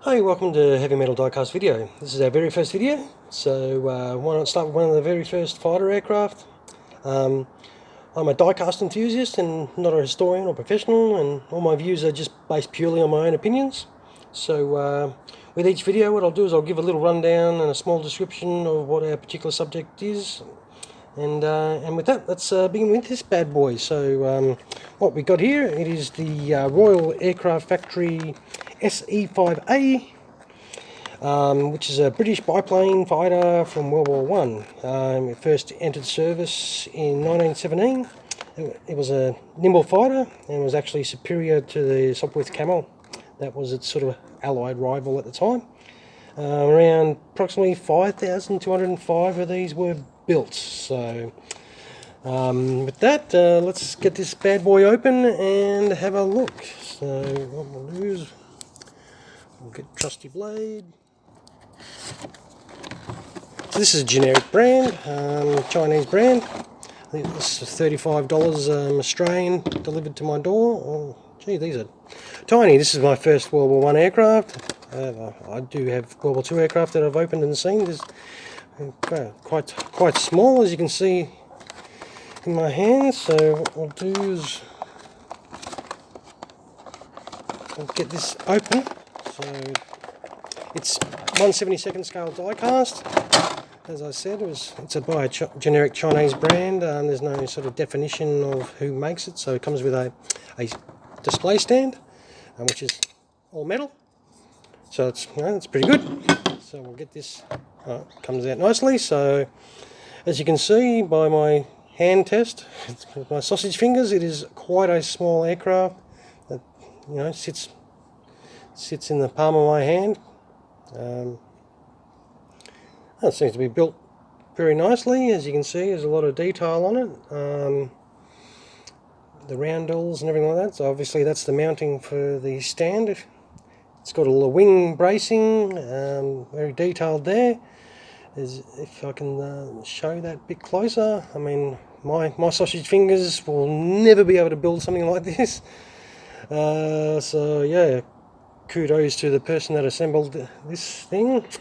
Hi, welcome to Heavy Metal Diecast video. This is our very first video, so why not start with one of the very first fighter aircraft. I'm a diecast enthusiast and not a historian or professional, and all my views are just based purely on my own opinions. So with each video, what I'll do is I'll give a little rundown and a small description of what our particular subject is. And with that, let's begin with this bad boy. So what we got here, it is the Royal Aircraft Factory SE-5A, which is a British biplane fighter from World War One. It first entered service in 1917. It was a nimble fighter and was actually superior to the Sopwith Camel. That was its sort of allied rival at the time. Around approximately 5,205 of these were built. So with that, let's get this bad boy open and have a look. So what we'll do is we'll get trusty blade. So this is a generic brand, Chinese brand. I think this is $35 Australian delivered to my door. Oh, gee, these are tiny. This is my first World War One aircraft. I do have World War Two aircraft that I've opened and seen. This quite small, as you can see in my hands. So what we'll do is I'll get this open. So it's 1/72nd scale die cast. As I said, it's by a generic Chinese brand. There's no sort of definition of who makes it, so it comes with a display stand, which is all metal. So it's pretty good. So we'll get this. Comes out nicely. So as you can see by my hand test, with my sausage fingers, it is quite a small aircraft that sits in the palm of my hand. It seems to be built very nicely. As you can see, there's a lot of detail on it. The roundels and everything like that. So obviously that's the mounting for the stand. It's got all the wing bracing, very detailed there. If I can show that a bit closer, I mean, my sausage fingers will never be able to build something like this. So yeah, kudos to the person that assembled this thing. It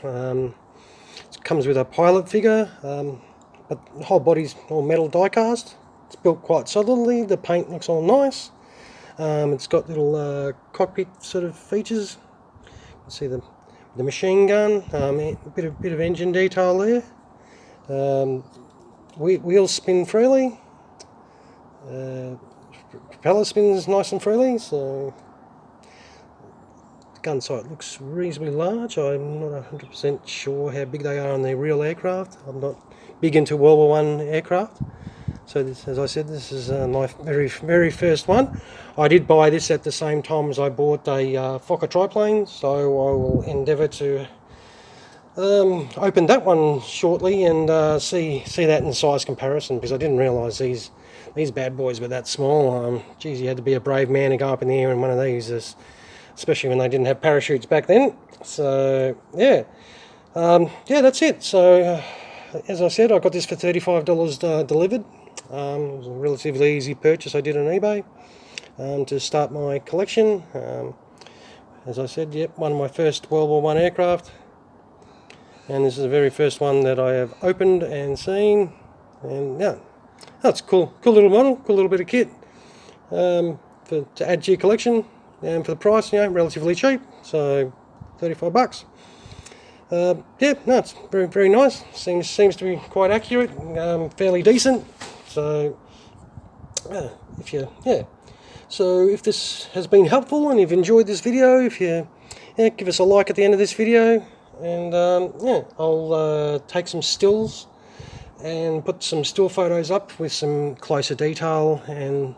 comes with a pilot figure, but the whole body's all metal die cast. It's built quite solidly. The paint looks all nice. It's got little cockpit sort of features. You can see the machine gun, a bit of engine detail there. Wheels spin freely. Propeller spins nice and freely. So the gun sight looks reasonably large. I'm not 100% sure how big they are on their real aircraft. I'm not big into World War One aircraft. So this, as I said, this is my very first one. I did buy this at the same time as I bought a Fokker triplane, so I will endeavour to open that one shortly and see that in size comparison, because I didn't realise these bad boys were that small. Geez, you had to be a brave man to go up in the air in one of these, especially when they didn't have parachutes back then. So yeah, that's it. So as I said, I got this for $35 delivered. It was a relatively easy purchase I did on eBay to start my collection. As I said, yep, one of my first World War One aircraft, and this is the very first one that I have opened and seen. And yeah, that's cool little model, cool little bit of kit to add to your collection, and for the price, relatively cheap, so $35. Yeah, no, it's very nice. Seems to be quite accurate, fairly decent. So if this has been helpful and you've enjoyed this video, if you give us a like at the end of this video, and I'll take some stills and put some still photos up with some closer detail, and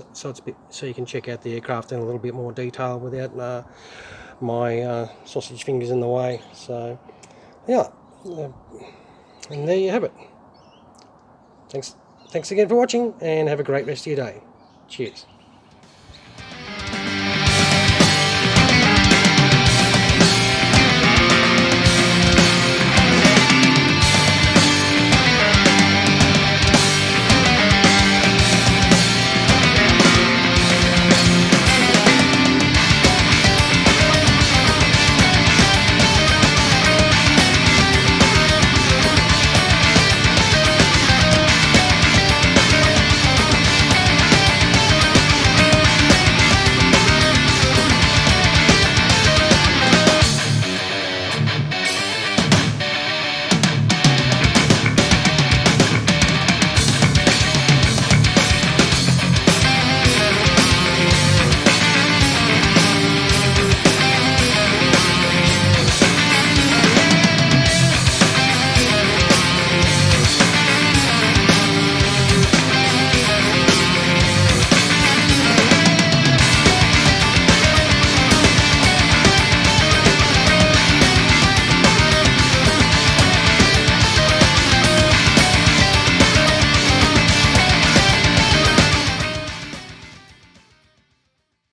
so you can check out the aircraft in a little bit more detail without my sausage fingers in the way. So yeah, and there you have it. Thanks again for watching, and have a great rest of your day. Cheers.